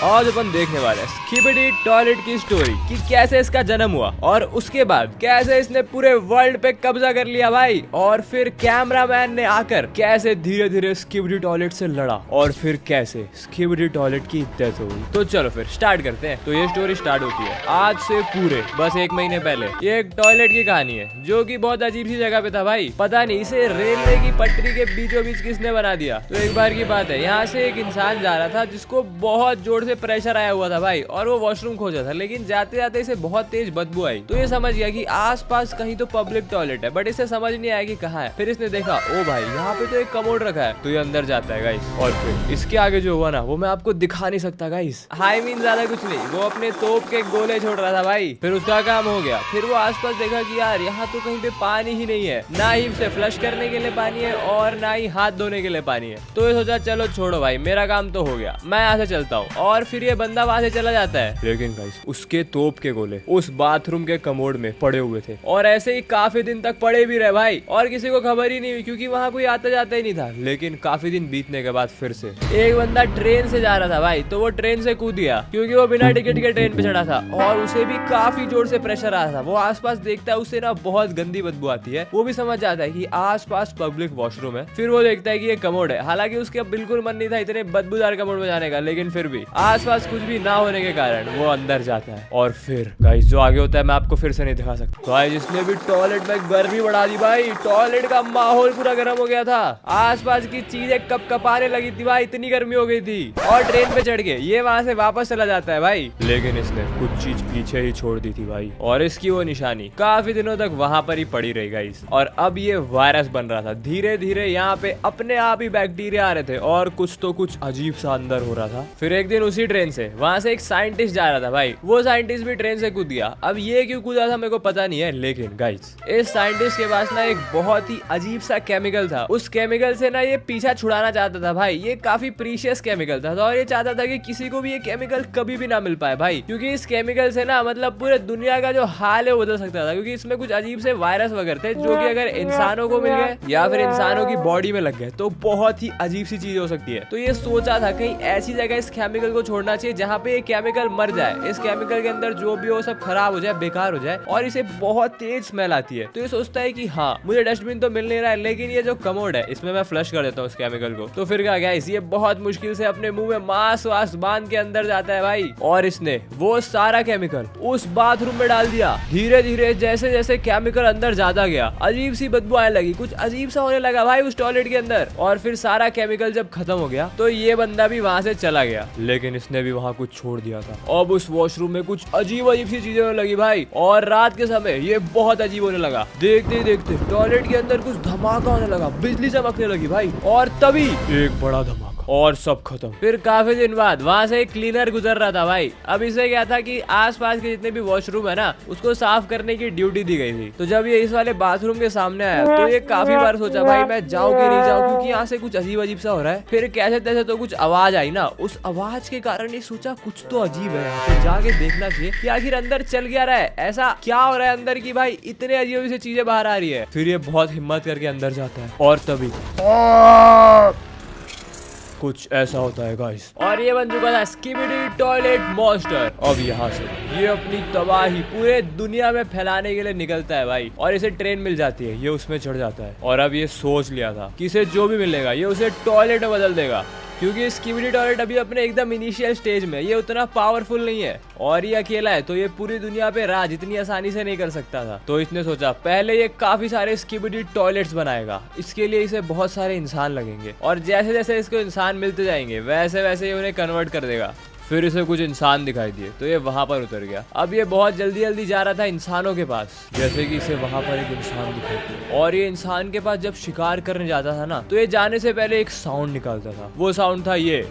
आज अपन देखने वाले हैं स्किबिडी टॉयलेट की स्टोरी कि कैसे इसका जन्म हुआ और उसके बाद कैसे इसने पूरे वर्ल्ड पे कब्जा कर लिया भाई, और फिर कैमरामैन ने आकर कैसे धीरे धीरे स्किबिडी टॉयलेट से लड़ा और फिर कैसे स्किबिडी टॉयलेट की डेथ हो गई। तो चलो फिर स्टार्ट करते हैं। तो ये स्टोरी स्टार्ट होती है आज से पूरे बस 1 महीने पहले। ये एक टॉयलेट की कहानी है जो कि बहुत अजीब सी जगह पे था भाई। पता नहीं इसे रेलवे की पटरी के बीचों बीच किसने बना दिया। तो एक बार की बात है, यहाँ से एक इंसान जा रहा था जिसको बहुत जोर से प्रेशर आया हुआ था भाई, और वो वॉशरूम खोजा था, लेकिन जाते जाते इसे बहुत तेज बदबू आई। तो ये समझ गया कि आसपास कहीं तो पब्लिक टॉयलेट है, बट इसे समझ नहीं आया कि कहाँ है। फिर इसने देखा ओ भाई यहाँ पे तो एक कमोड रखा है, तो ये अंदर जाता है गाइस। और फिर इसके आगे जो हुआ ना वो मैं आपको दिखा नहीं सकता गाइस। हाई मीन ज्यादा कुछ नहीं, वो अपने तोप के गोले छोड़ रहा था भाई। फिर उसका काम हो गया। फिर वो आसपास देखा कि यार यहाँ तो कहीं पे पानी ही नहीं है, ना ही उसे फ्लश करने के लिए पानी है और ना ही हाथ धोने के लिए पानी है। तो ये सोचा चलो छोड़ो भाई, मेरा काम तो हो गया, मैं यहाँ से चलता हूँ। और फिर ये बंदा वहाँ से चला जाता है, लेकिन गाइस उसके तोप के गोले उस बाथरूम के कमोड में पड़े हुए थे, और ऐसे ही काफी दिन तक पड़े भी रहे भाई, और किसी को खबर ही नहीं हुई क्योंकि वहाँ कोई आता जाता ही नहीं था। लेकिन काफी दिन बीतने के बाद फिर से एक बंदा ट्रेन से जा रहा था भाई, तो वो ट्रेन से कूद गया क्योंकि वो बिना टिकट के ट्रेन पे चढ़ा था, और उसे भी काफी जोर से प्रेशर आ रहा था। वो आसपास देखता है, उसे ना बहुत गंदी बदबू आती है। वो भी समझ जाता है कि आसपास पब्लिक वॉशरूम है। फिर वो देखता है कि ये कमोड है, हालांकि उसके अब बिल्कुल मन नहीं था इतने बदबूदार कमोड में जाने का, लेकिन फिर भी आसपास कुछ भी ना होने के कारण वो अंदर जाता है। और फिर गाइस जो आगे होता है मैं आपको फिर से नहीं दिखा सकता। गाइस इसने भी टॉयलेट में गर्मी बढ़ा दी भाई, टॉयलेट का माहौल पूरा गर्म हो गया था, आसपास की चीजें कपकपाने लगी थी भाई, इतनी गर्मी हो गई थी। और ट्रेन पे चढ़ के ये वहां से वापस चला जाता है भाई, लेकिन इसने कुछ चीज पीछे ही छोड़ दी थी भाई, और इसकी वो निशानी काफी दिनों तक वहां पर ही पड़ी रही गाइस। और अब ये वायरस बन रहा था धीरे धीरे, यहाँ पे अपने आप ही बैक्टीरिया आ रहे थे और कुछ तो कुछ अजीब सा अंदर हो रहा था। फिर एक दिन उसी ट्रेन से वहां से एक साइंटिस्ट जा रहा था भाई, वो साइंटिस्ट भी ट्रेन से कूद गया। अब ये क्यों कूदा था मेरे को पता नहीं है, लेकिन गाइस इस साइंटिस्ट के पास ना एक बहुत ही अजीब सा केमिकल था। उस केमिकल से ना ये पीछा छुड़ाना चाहता था भाई। ये काफी प्रीशियस केमिकल था, और ये चाहता था कि किसी को भी ये केमिकल कभी भी ना मिल पाए भाई, क्योंकि इस केमिकल से ना मतलब पूरे दुनिया का जो हाल है वो बदल सकता था। क्योंकि इसमें कुछ अजीब से वायरस वगैरह थे जो कि अगर इंसानों को मिल गए या फिर इंसानों की बॉडी में लग गए तो बहुत ही अजीब सी चीज हो सकती है। तो ये सोचा था कहीं ऐसी जगह इस केमिकल को छोड़ना चाहिए जहाँ पे ये केमिकल मर जाए, इस केमिकल के अंदर जो भी हो सब खराब हो जाए, बेकार हो जाए, और इसे बहुत तेज स्मेल आती है। तो ये सोचता है कि हाँ मुझे डस्टबिन तो मिल नहीं रहा है, लेकिन ये जो कमोड है इसमें मैं फ्लश कर देता हूँ उस केमिकल को। तो फिर क्या गाइस ये बहुत मुश्किल से अपने मुंह में मांस वास बांध के अंदर जाता है भाई, और इसने वो सारा केमिकल उस बाथरूम में डाल दिया। धीरे धीरे जैसे जैसे केमिकल अंदर जाता गया अजीब सी बदबू आने लगी, कुछ अजीब सा होने लगा भाई उस टॉयलेट के अंदर। और फिर सारा केमिकल जब खत्म हो गया तो ये बंदा भी वहां से चला गया, लेकिन इसने भी वहां कुछ छोड़ दिया था। अब उस वॉशरूम में कुछ अजीब अजीब सी चीजें होने लगी भाई, और रात के समय ये बहुत अजीब होने लगा। देखते ही देखते टॉयलेट के अंदर कुछ धमाका होने लगा, बिजली चमकने लगी भाई, और तभी एक बड़ा धमाका और सब खत्म। फिर काफी दिन बाद वहां से एक क्लीनर गुजर रहा था भाई। अब इसे क्या था कि आसपास के जितने भी वॉशरूम है ना उसको साफ करने की ड्यूटी दी गई थी। तो जब ये इस वाले बाथरूम के सामने आया तो ये काफी बार सोचा भाई मैं जाऊँ कि नहीं जाऊँ, क्योंकि यहाँ से कुछ अजीब अजीब सा हो रहा है। फिर कैसे तैसे तो कुछ आवाज आई ना, उस आवाज के कारण ये सोचा कुछ तो अजीब है, तो जाके देखना चाहिए कि आखिर अंदर चल क्या रहा है, ऐसा क्या हो रहा है अंदर की भाई इतने अजीब सी चीजें बाहर आ रही है। फिर ये बहुत हिम्मत करके अंदर जाता है, और तभी कुछ ऐसा होता है गाइस, और ये बन चुका था स्किबिडी टॉयलेट मॉन्स्टर। अब यहाँ से ये अपनी तबाही पूरे दुनिया में फैलाने के लिए निकलता है भाई, और इसे ट्रेन मिल जाती है, ये उसमें चढ़ जाता है। और अब ये सोच लिया था कि इसे जो भी मिलेगा ये उसे टॉयलेट में बदल देगा, क्योंकि स्किबिडी टॉयलेट अभी अपने एकदम इनिशियल स्टेज में, ये उतना पावरफुल नहीं है और ये अकेला है, तो ये पूरी दुनिया पे राज इतनी आसानी से नहीं कर सकता था। तो इसने सोचा पहले ये काफी सारे स्किबिडी टॉयलेट्स बनाएगा, इसके लिए इसे बहुत सारे इंसान लगेंगे, और जैसे जैसे इसको इंसान मिलते जाएंगे वैसे वैसे ये उन्हें कन्वर्ट कर देगा। फिर इसे कुछ इंसान दिखाई दिए तो ये वहां पर उतर गया। अब ये बहुत जल्दी जल्दी जा रहा था इंसानों के पास, जैसे कि इसे वहां पर एक इंसान दिखाई दिया, और ये इंसान के पास जब शिकार करने जाता था ना तो ये जाने से पहले एक साउंड निकालता था। वो साउंड था ये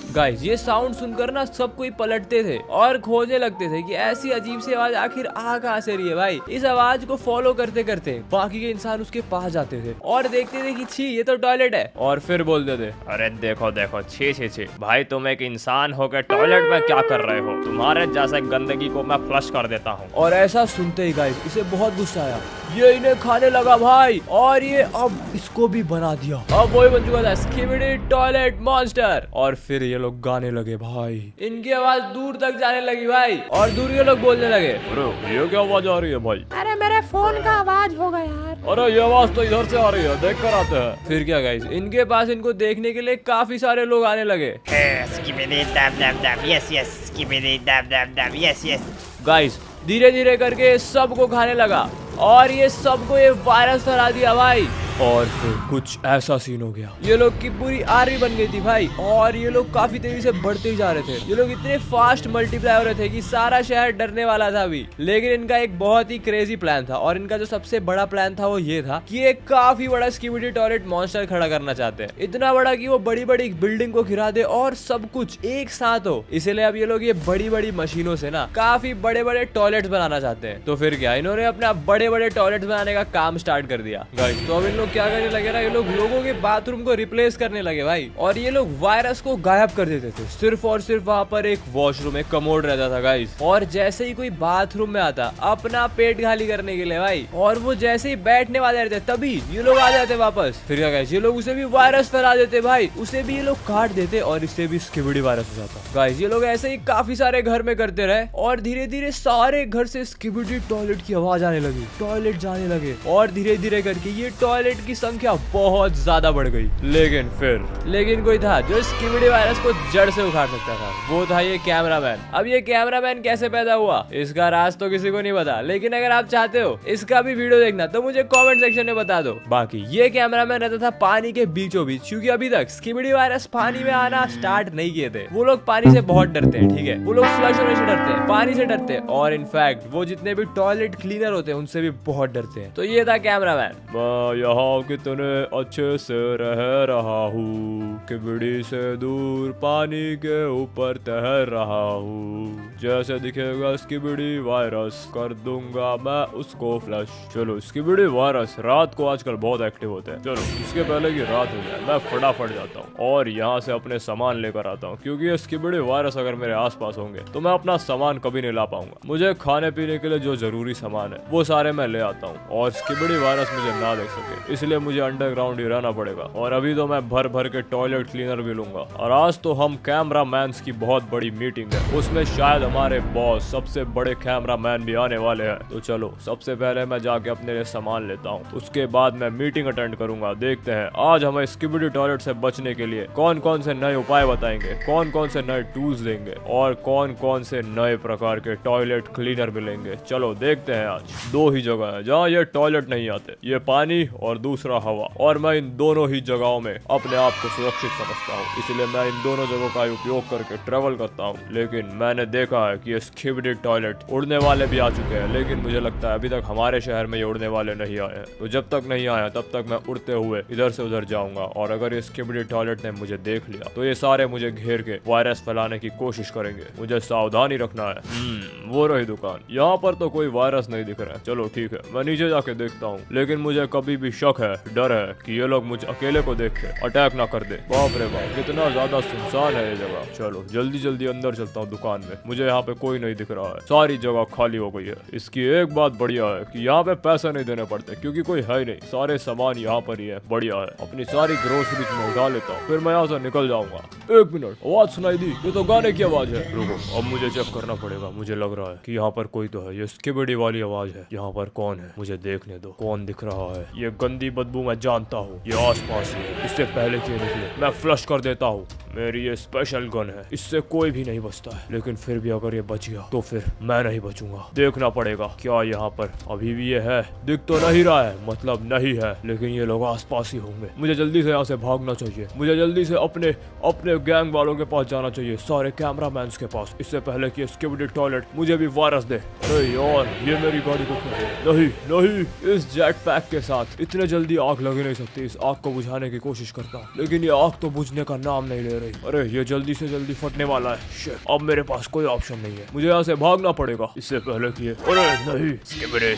गाइस। ये साउंड सुनकर ना सब कोई पलटते थे और खोजने लगते थे कि ऐसी अजीब सी आवाज आखिर आ कहां से रही है भाई। इस आवाज को फॉलो करते करते बाकी के इंसान उसके पास जाते थे और देखते थे कि छी ये तो टॉयलेट है, और फिर बोलते थे अरे देखो देखो छे छे छे भाई, तुम एक इंसान होकर टॉयलेट में क्या कर रहे हो? तुम्हारे जैसे गंदगी को मैं फ्लश कर देता हूँ। और ऐसा सुनते ही गाइस इसे बहुत गुस्सा आया, ये इन्हें खाने लगा भाई, और ये अब इसको भी बना दिया। अब वही बन चुका था स्किबिडी टॉयलेट मॉन्स्टर। और फिर ये लोग गाने लगे भाई, इनकी आवाज दूर तक जाने लगी भाई, और दूर ये लोग बोलने लगे, अरे ये क्या आवाज आ रही है भाई? अरे मेरे फोन का आवाज होगा यार। अरे ये आवाज तो इधर से आ रही है, देख कर आते हैं। फिर क्या गाइस, इनके पास इनको देखने के लिए काफी सारे लोग आने लगे। Skibidi dab dab dab, yes yes, skibidi dab dab dab, yes yes। Guys धीरे धीरे करके सबको खाने लगा, और ये सबको ये वायरस फैला दिया भाई। और फिर कुछ ऐसा सीन हो गया, ये लोग की पूरी आर्मी बन गई थी भाई, और ये लोग काफी तेजी से बढ़ते ही जा रहे थे। ये लोग इतने फास्ट मल्टीप्लाई हो रहे थे कि सारा शहर डरने वाला था अभी। लेकिन इनका एक बहुत ही क्रेजी प्लान था, और इनका जो सबसे बड़ा प्लान था वो ये था कि एक काफी बड़ा स्किबिडी टॉयलेट मॉन्स्टर खड़ा करना चाहते हैं, इतना बड़ा कि वो बड़ी बड़ी बिल्डिंग को गिरा दे और सब कुछ एक साथ हो। इसीलिए अब ये लोग ये बड़ी बड़ी मशीनों से ना काफी बड़े बड़े टॉयलेट्स बनाना चाहते हैं। तो फिर क्या, इन्होंने अपना बड़े बड़े टॉयलेट्स बनाने का काम स्टार्ट कर दिया गाइस। तो अब इन लोग क्या करने लगे ना, ये लोग लोगों के बाथरूम को रिप्लेस करने लगे भाई, और ये लोग वायरस को गायब कर देते थे। सिर्फ और सिर्फ वहाँ पर एक वॉशरूम, एक कमोड रहता था गाइस, और जैसे ही कोई बाथरूम में आता अपना पेट खाली करने के लिए भाई, और वो जैसे ही बैठने वाले रहते तभी ये लोग आ जाते वापस। फिर क्या गाइस, ये लोग उसे भी वायरस फैला देते भाई, उसे भी ये लोग काट देते, और इससे भी स्किबिडी वायरस हो जाता गाइस। ये लोग ऐसे ही काफी सारे घर में करते रहे, और धीरे धीरे सारे घर से स्किबिडी टॉयलेट की आवाज आने लगी, टॉयलेट जाने लगे, और धीरे धीरे करके ये टॉयलेट की संख्या बहुत ज्यादा बढ़ गई। लेकिन कोई था जो स्किबिडी वायरस को जड़ से उखाड़ सकता था, वो था ये कैमरामैन। अब ये कैमरामैन कैसे पैदा हुआ इसका राज तो किसी को नहीं पता, लेकिन अगर आप चाहते हो इसका भी वीडियो देखना तो मुझे कमेंट सेक्शन में बता दो। बाकी ये कैमरामैन रहता था पानी के बीचों बीच, क्योंकि अभी तक स्किबिडी वायरस पानी में आना स्टार्ट नहीं किए थे। वो लोग पानी से बहुत डरते हैं, ठीक है, वो लोग फ्लश होने से डरते हैं, पानी से डरते हैं, और इनफैक्ट वो जितने भी टॉयलेट क्लीनर होते हैं उनसे भी बहुत डरते हैं। तो ये था कैमरामैन। मैं यहाँ कितने अच्छे से रह रहा हूँ, स्किबिडी से दूर पानी के ऊपर तैर रहा हूँ, जैसे दिखेगा स्किबिडी वायरस कर दूंगा मैं उसको फ्लश। चलो स्किबिडी वायरस रात को आजकल बहुत एक्टिव होते हैं, चलो इसके पहले की रात हो जाए मैं फटाफट जाता हूँ और यहाँ से अपने सामान लेकर आता हूँ, क्योंकि ये स्किबिडी वायरस अगर मेरे आसपास होंगे तो मैं अपना सामान कभी नहीं ला पाऊंगा। मुझे खाने पीने के लिए जो जरूरी सामान है वो सारे मैं ले आता हूँ, और स्किबिडी वायरस मुझे ना देख सके, इसलिए मुझे अंडरग्राउंड ही रहना पड़ेगा। और अभी तो मैं भर भर के टॉयलेट क्लीनर भी लूंगा। और आज तो हम कैमरा मैन्स की बहुत बड़ी मीटिंग है, उसमें शायद हमारे बॉस सबसे बड़े कैमरा मैन भी आने वाले हैं। तो चलो सबसे पहले मैं जाके अपने लिए सामान लेता हूँ, उसके बाद मैं मीटिंग अटेंड करूंगा। देखते हैं आज हमें स्किबिडी टॉयलेट से बचने के लिए कौन कौन से नए उपाय बताएंगे, कौन कौन से नए टूल्स देंगे, और कौन कौन से नए प्रकार के टॉयलेट क्लीनर मिलेंगे। चलो देखते हैं। आज दो ही जगह है जहाँ ये टॉयलेट नहीं आते, ये पानी और दूसरा हवा, और मैं इन दोनों ही जगहों में अपने आप को सुरक्षित समझता हूँ, इसलिए मैं इन दोनों जगहों का उपयोग करके ट्रेवल करता हूँ। लेकिन मैंने देखा है कि ये स्किबिडी टॉयलेट उड़ने वाले भी आ चुके हैं, लेकिन मुझे लगता है अभी तक हमारे शहर में ये उड़ने वाले नहीं आए हैं। तो जब तक नहीं आया तब तक मैं उड़ते हुए इधर से उधर जाऊंगा, और अगर ये स्किबिडी टॉयलेट ने मुझे देख लिया तो ये सारे मुझे घेर के वायरस फैलाने की कोशिश करेंगे। मुझे सावधानी रखना है। वो रही दुकान, यहाँ पर तो कोई वायरस नहीं दिख रहा है। चलो ठीक है, मैं नीचे जाके देखता हूँ, लेकिन मुझे कभी भी शक है, डर है कि ये लोग मुझे अकेले को देख के अटैक ना कर दे। बाप रे बाप, कितना ज्यादा सुनसान है ये जगह। चलो जल्दी जल्दी अंदर चलता हूँ दुकान में, मुझे यहाँ पे कोई नहीं दिख रहा है, सारी जगह खाली हो गई है। इसकी एक बात बढ़िया है कि यहाँ पे पैसे नहीं देने पड़ते, क्योंकि कोई है ही नहीं, सारे सामान यहाँ पर ही है। बढ़िया है, अपनी सारी ग्रोसरीज में उठा लेता हूँ, फिर मैं यहाँ से निकल जाऊंगा। एक मिनट, आवाज सुनाई दी, ये तो गाने की आवाज है। रुको, अब मुझे चेक करना पड़ेगा। मुझे लग रहा है कि यहाँ पर कोई तो है, ये स्किबिडी वाली आवाज है। यहाँ पर कौन है मुझे देखने दो, कौन दिख रहा है। ये गंदी बदबू मैं जानता हूँ, ये आसपास ही है, इससे पहले कि निकले मैं फ्लश कर देता हूँ। मेरी ये स्पेशल गन है, इससे कोई भी नहीं बचता है, लेकिन फिर भी अगर ये बच गया तो फिर मैं नहीं बचूंगा। देखना पड़ेगा क्या यहाँ पर अभी भी ये है। दिख तो नहीं रहा है, मतलब नहीं है, लेकिन ये लोग आसपास ही होंगे। मुझे जल्दी से यहाँ से भागना चाहिए, मुझे जल्दी से अपने अपने गैंग वालों के पास जाना चाहिए, सारे कैमरा मैन के पास, इससे पहले कि स्किबिडी टॉयलेट मुझे भी वायरस दे। अरे यार, ये मेरी गाड़ी को नहीं नहीं, इस जेट पैक के साथ इतने इतने जल्दी आग लग नहीं सकती। इस आग को बुझाने की कोशिश करता हूँ, लेकिन ये आग तो बुझने का नाम नहीं ले रही। अरे ये जल्दी से जल्दी फटने वाला है। शिट, अब मेरे पास कोई ऑप्शन नहीं है, मुझे यहाँ से भागना पड़ेगा इससे पहले कि अरे नहीं, अरे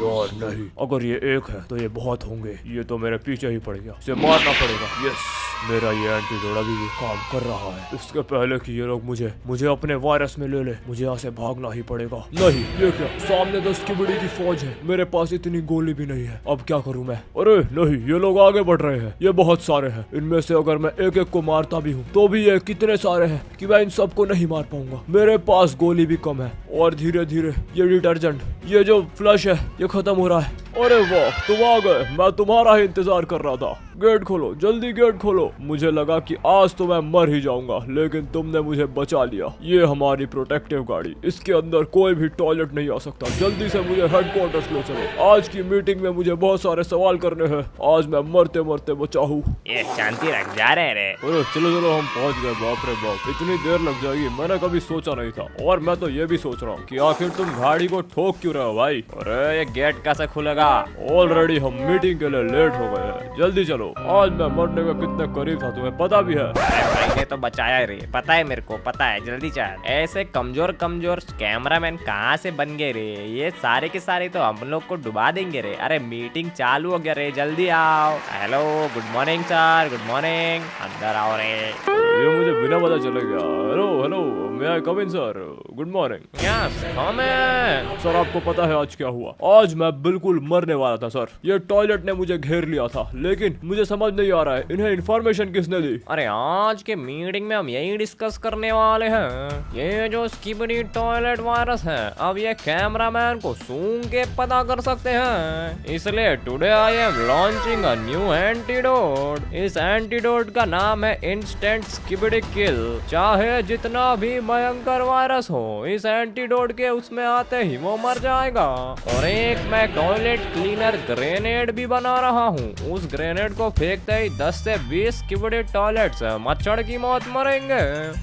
यार नहीं, अगर ये एक है तो ये बहुत होंगे, ये तो मेरे पीछे ही पड़ गया, इसे मारना पड़ेगा। यस, मेरा ये एंटीडोट अभी भी काम कर रहा है। इसके पहले कि ये लोग मुझे अपने वायरस में ले ले, मुझे यहाँ से भागना ही पड़ेगा। नहीं, ये क्या, सामने 10 की बड़ी की फौज है, मेरे पास इतनी गोली भी नहीं है, अब क्या करूँ मैं? अरे नहीं, ये लोग आगे बढ़ रहे हैं, ये बहुत सारे हैं, इनमें से अगर मैं एक एक को मारता भी हूँ तो भी ये कितने सारे हैं कि मैं इन सबको नहीं मार पाऊंगा। मेरे पास गोली भी कम है और धीरे धीरे ये डिटर्जेंट, ये जो फ्लश है, ये खत्म हो रहा है। अरे वाह, तुम आ गए, मैं तुम्हारा ही इंतजार कर रहा था। गेट खोलो, जल्दी गेट खोलो। मुझे लगा कि आज तो मैं मर ही जाऊंगा, लेकिन तुमने मुझे बचा लिया। ये हमारी प्रोटेक्टिव गाड़ी, इसके अंदर कोई भी टॉयलेट नहीं आ सकता। जल्दी से मुझे हेडक्वार्टर्स ले चलो, आज की मीटिंग में मुझे बहुत सारे सवाल करने हैं। आज मैं मरते मरते बचा हूँ। ये शांति रख, जा रहे रे। अरे चलो चलो, हम पहुँच गए। बाप रे बाप, इतनी देर लग जाएगी, मैंने कभी सोचा नहीं था। और मैं तो ये भी सोच रहा हूँ कि आखिर तुम गाड़ी को ठोक क्यों रहे हो भाई? अरे ये गेट कैसे खुलेगा? ऑलरेडी हम मीटिंग के लिए लेट हो गए हैं, जल्दी चलो। आज मैं मरने का कितने करीब था, तुम्हें पता भी है। अरे भाई, ये तो बचाया रे, पता है मेरे को, पता है, जल्दी चल। ऐसे कमजोर कमजोर कैमरामैन कहाँ से बन गए रे? ये सारे के सारे तो हम लोग को डुबा देंगे रे। अरे मीटिंग चालू हो गया रे, जल्दी आओ। Hello, good morning sir, good morning, अंदर आओ रे। ये मुझे बिना पता चला गया। हेलो हेलो, मे आई कम इन सर? Good morning. यस, कम इन। सर आपको पता है आज क्या हुआ? आज मैं बिल्कुल मरने वाला था सर। ये टॉयलेट ने मुझे घेर लिया था, लेकिन मुझे समझ नहीं आ रहा है इन्हें इन्फॉर्मेशन किसने दी। अरे आज के मीटिंग में हम यही डिस्कस करने वाले हैं, ये जो स्किबिडी टॉयलेट वायरस है, अब ये कैमरामैन को सूंघ के पता कर सकते हैं। इसलिए today I am launching a new antidote. इस एंटीडोट का नाम है इंस्टेंट स्किबिडी किल। चाहे जितना भी भयंकर वायरस हो, इस एंटीडोट के उसमें आते ही वो मर जाएगा। और एक मैं टॉयलेट क्लीनर ग्रेनेड भी बना रहा हूँ। उस ग्रेनेड को फेंकते ही 10 से 20 स्किबिडी टॉयलेट्स मच्छर की मौत मरेंगे।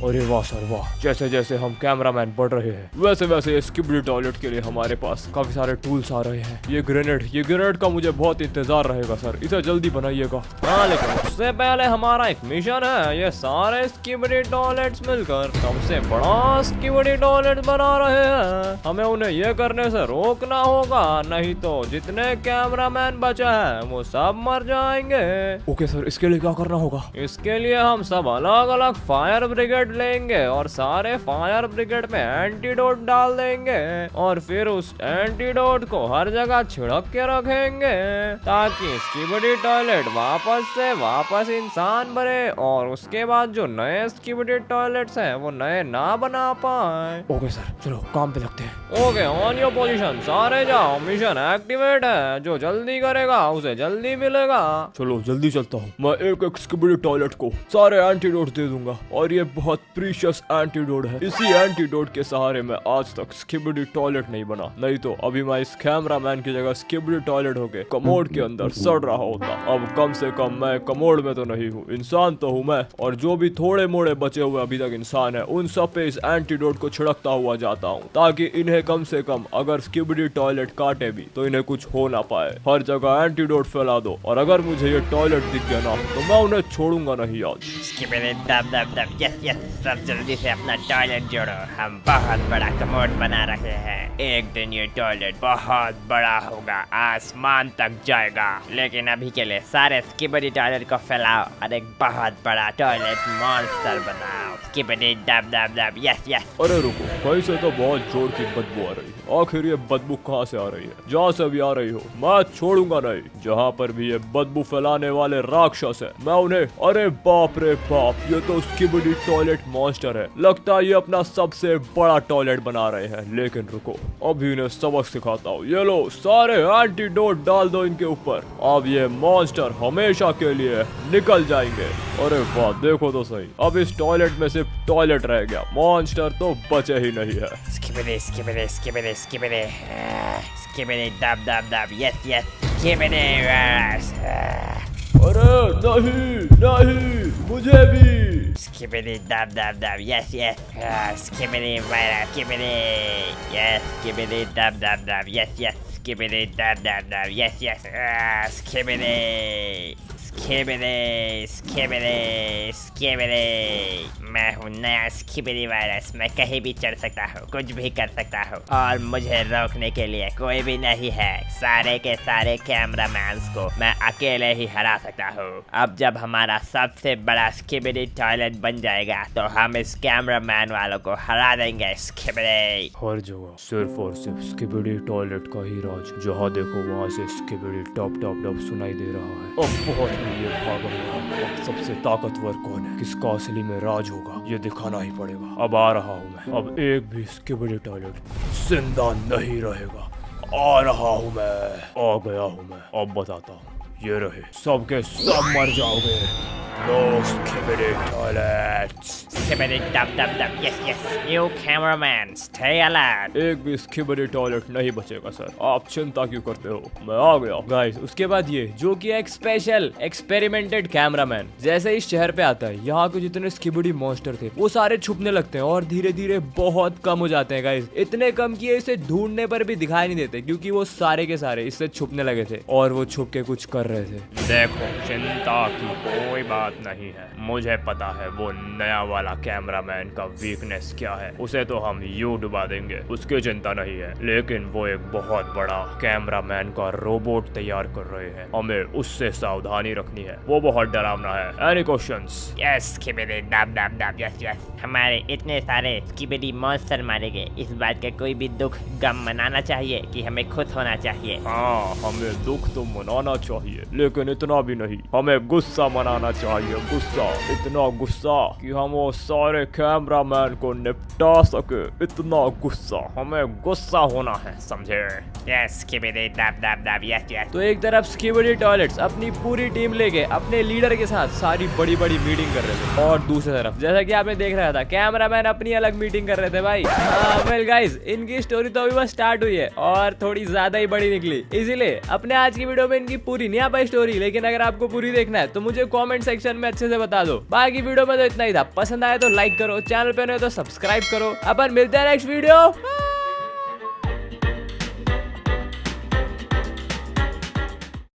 अरे वाह सर वाह, जैसे जैसे हम कैमरामैन बढ़ रहे हैं, वैसे वैसे ये स्किबिडी टॉयलेट के लिए हमारे पास काफी सारे टूल्स आ रहे हैं। ये ग्रेनेड का मुझे बहुत इंतजार रहेगा सर, इसे जल्दी बनाइएगा। हाँ, लेकिन उससे पहले हमारा एक मिशन है। ये सारे स्किबिडी टॉयलेट्स मिलकर सबसे बड़ा स्किबिडी टॉयलेट बना रहे हैं। हमें उन्हें ये करने से रोकना होगा, नहीं तो जितने कैमरामैन बचे हैं वो सब मर जाएंगे। ओके सर, इसके लिए क्या करना होगा? इसके लिए हम सब अलग अलग फायर ब्रिगेड लेंगे और सारे फायर ब्रिगेड में एंटीडोट डाल देंगे और फिर उस एंटीडोट को हर जगह छिड़क के रखेंगे ताकि स्किबिडी टॉयलेट वापस इंसान बने और उसके बाद जो नए स्किबिडी टॉयलेट्स हैं वो नए ना बना पाए। ओके सर, चलो काम पे लगते हैं। ओके, ऑन योर पोजीशन, सारे जाओ, मिशन एक्टिवेट है। जो जल्दी करेगा उसे जल्दी मिलेगा। चलो जल्दी चलता हूँ। मैं एक एक स्किबिडी टॉयलेट को सारे एंटीडोट दे दूंगा और ये बहुत प्रीशियस एंटीडोट है। इसी एंटीडोट के सहारे मैं आज तक स्किबिडी टॉयलेट नहीं बना, नहीं तो अभी मैं इस कैमरामैन की जगह स्किबिडी टॉयलेट होके कमोड के अंदर सड़ रहा होता। अब कम से कम मैं कमोड में तो नहीं हूँ, इंसान तो हूँ मैं। और जो भी थोड़े मोड़े बचे हुए अभी तक इंसान है, उन सब पे इस एंटीडोट को छिड़कता हुआ जाता हूँ ताकि इन्हें कम से कम अगर स्किबिडी टॉयलेट काटे भी तो इन्हें कुछ हो ना पाए। हर जगह एंटीडोट फैला दो और अगर मुझे ये टॉयलेट दिख गया ना तो मैं उन्हें छोड़ूंगा नहीं आज। स्किबिडी दब दब दब, यस यस, सब जल्दी से अपना टॉयलेट जोड़ो। हम बहुत बड़ा कमोड बना रहे हैं। एक दिन ये टॉयलेट बहुत बड़ा होगा, आसमान तक जाएगा। लेकिन अभी के लिए सारे स्किबिडी टॉयलेट को फैलाओ और एक बहुत बड़ा टॉयलेट मॉन्स्टर बनाओ। स्किबिडी दब दब दब, यस यस। अरे रुको, कहीं से तो बहुत जोर की बदबू आ रही है। आखिर ये बदबू कहाँ से आ रही है? जहाँ से भी आ रही हो, मैं छोड़ूंगा नहीं। जहाँ पर भी ये बदबू फैलाने वाले राक्षस है, मैं उन्हें, अरे बाप रे बाप, ये तो स्किबिडी टॉयलेट मॉन्स्टर है। लगता है ये अपना सबसे बड़ा टॉयलेट बना रहे हैं। लेकिन रुको, अभी इन्हें सबक सिखाता हूँ। ये लो, सारे एंटीडोट डाल दो इनके ऊपर। अब ये मॉन्स्टर हमेशा के लिए निकल जाएंगे। अरे वाह, देखो तो सही, अब इस टॉयलेट में सिर्फ टॉयलेट रह गया, मॉन्स्टर तो बचे ही नहीं है। Skibidi skibidi skibidi skibidi skibidi दब दब दब, यस यस, स्किबिडी। अरे नहीं नहीं, मुझे भी। स्किबिडी दब दब दब, yes yes, skibidi virus, skibidi, yes, skibidi दब दब दब, yes yes, Skibidi dab dab dab. Yes yes. Skibidi. Skibidi skibidi skibidi. मैं हूँ नया स्किबिडी वायरस। मैं कहीं भी चढ़ सकता हूँ, कुछ भी कर सकता हूँ और मुझे रोकने के लिए कोई भी नहीं है। सारे के सारे कैमरामैन्स को मैं अकेले ही हरा सकता हूँ। अब जब हमारा सबसे बड़ा स्किबिडी टॉयलेट बन जाएगा तो हम इस कैमरामैन वालों को हरा देंगे। स्किबिडी हर जगह सिर्फ और सिर्फ स्किबिडी टॉयलेट का ही राज, जहाँ देखो वहाँ से स्किबिडी टॉप टॉप टॉप सुनाई दे रहा है। अब बहुत ये भागम, अब सबसे ताकतवर कौन है, किसका असली में राज होगा, ये दिखाना ही पड़ेगा। अब आ रहा हूँ मैं, अब एक भी स्किबिडी टॉयलेट जिंदा नहीं रहेगा। आ रहा हूँ मैं, आ गया हूँ मैं। अब बताता हूँ, ये रहे, सबके सब मर जाओगे। No skibidi toilets. Skibidi dub dub dub. Yes yes. You cameraman, stay alive. एक भी स्किबिडी टॉयलेट नहीं बचेगा सर, आप चिंता क्यों करते हो, मैं आ गया। गाइस उसके बाद ये जो कि एक स्पेशल एक्सपेरिमेंटेड कैमरामैन जैसे इस शहर पे आता है, यहाँ के जितने स्किबिडी मॉन्स्टर थे वो सारे छुपने लगते हैं और धीरे धीरे बहुत कम हो जाते हैं। गाइस इतने कम कि इसे ढूंढने पर भी दिखाई नहीं देते, क्योंकि वो सारे के सारे इससे छुपने लगे थे और वो छुप के कुछ कर रहे थे। देखो चिंता की कोई बात नहीं है, मुझे पता है वो नया वाला कैमरामैन का वीकनेस क्या है। उसे तो हम यूं डुबा देंगे, उसकी चिंता नहीं है। लेकिन वो एक बहुत बड़ा कैमरामैन का रोबोट तैयार कर रहे हैं, हमें उससे सावधानी रखनी है। वो बहुत डरावना है। Any questions? Yes skibidi dub dub dub. Yes yes. हमारे इतने सारे स्किबिडी मॉन्स्टर मारे गए, इस बात का कोई भी दुख गम मनाना चाहिए कि हमें खुश होना चाहिए। हाँ हमें दुख तो मनाना चाहिए, लेकिन इतना भी नहीं, हमें गुस्सा मनाना चाहिए। गुस्सा, इतना गुस्सा कि हम वो सारे कैमरामैन को निपटा सके। इतना गुस्सा, हमें गुस्सा होना है, समझे? Yes skibidi dub dub dub. Yes yes. तो एक तरफ स्किबिडी टॉयलेट्स अपनी पूरी टीम लेके अपने लीडर के साथ सारी बड़ी बड़ी मीटिंग कर रहे थे, और दूसरी तरफ जैसा कि आपने देख रहा था कैमरामैन अपनी अलग मीटिंग कर रहे थे। भाई वेल गाइस, इनकी स्टोरी तो अभी बस स्टार्ट हुई है और थोड़ी ज्यादा ही बड़ी निकली, इसीलिए अपने आज की वीडियो में इनकी पूरी नहीं आ पाई स्टोरी। लेकिन अगर आपको पूरी देखना है तो मुझे कॉमेंट सेक्शन में अच्छे से बता दो। बाकी वीडियो में तो इतना ही था, पसंद आया तो लाइक करो, चैनल पे नहीं तो सब्सक्राइब करो। अपन मिलते हैं नेक्स्ट वीडियो।